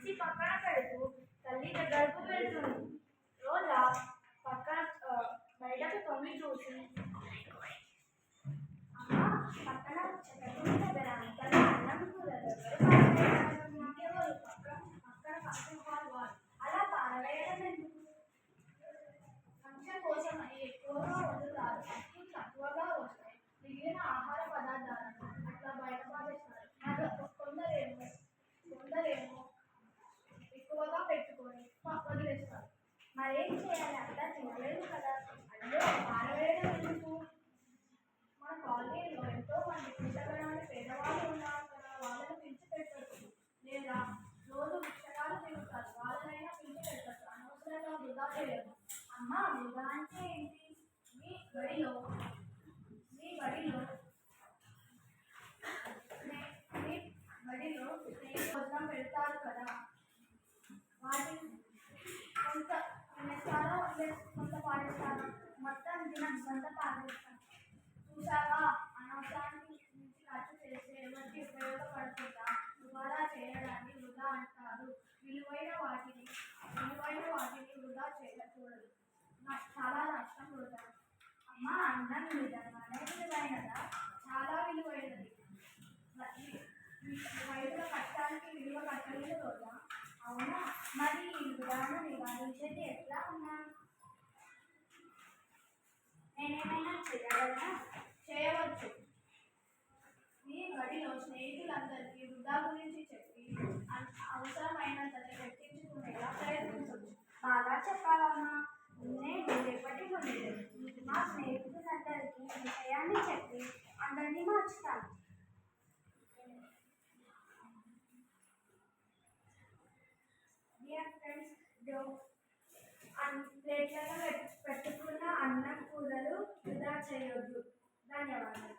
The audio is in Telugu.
తెచ్చి పక్కన పెడుతూ తల్లి దగ్గరకు వెళ్తుంది. రోజా పక్కన బయటకు తొంగి చూసి, అమ్మ పక్కన చెట్టు దగ్గర అంతలో అన్నం కూరలు ఇంకెవరు పక్కన పాల్గొన్నారు. అలా పారవేయడం ఎందుకు? ఫంక్షన్ కోసం ఎక్కువగా వండుతారు, అప్పుడు తక్కువగా వస్తాయి. మిగిలిన ఆహార పదార్థాలను అట్లా బయట పారేస్తారు. కొందరేమో ఎక్కువగా పెట్టుకొని వదిలేస్తారు. మరేం చేయాలి? అంతా తినలేదు కదా, అందులో పారవేయడం ఎందుకు? మన కాలనీలో ఎంతో మంది పుస్తకాలు పేదవాళ్ళు ఉన్నారు కదా, వాళ్ళని పిలిచి పెట్టచ్చు. లేదా రోజు పుస్తకాలు తిరుగుతారు, వాళ్ళనైనా పిలిచి పెట్టచ్చు. అనవసరంగా వృధా చేయదు. అమ్మ, వృధా అంటే ఏంటి? మీ బడిలో మీ బడిలో మీ బడిలో భోజనం పెడతారు కదా, వాటిని కొంత తినేస్తారా, కొంత పాడేస్తారా? మొత్తం తినం, కొంత పాడేస్తాం. చూసావా, అనవసరానికి నుంచి ఖర్చు చేస్తే ఎవరికి ఉపయోగపడుతుందా? వృధా చేయడాన్ని వృధా అంటారు. విలువైన వాటిని వృధా చేయకూడదు. చాలా నష్టం వృధా. అమ్మ, అన్నం నిజంగానే విలువైనదా? చాలా విలువైనది. రైతుల కష్టానికి విలువ కట్టలేదు రోజా. అవునా? మరి ఈ వృధాను నివారించేది ఎట్లా అన్నా? నేనేమైనా చేయవచ్చు. మీ బడిలో స్నేహితులందరికీ వృధా గురించి చెప్పి అవసరమైనంత చర్చించుకునేలా ప్రయత్నించవచ్చు. బాగా చెప్పాలమ్మా. నేను రేపటి నుండి మా స్నేహితులందరికీ విషయాన్ని చెప్పి అందరినీ మార్చుతాను. డియర్ ఫ్రెండ్స్, ప్లేట్లలో పెట్టుకున్న అన్నం కూరలు వృధా చేయొద్దు. ధన్యవాదాలు.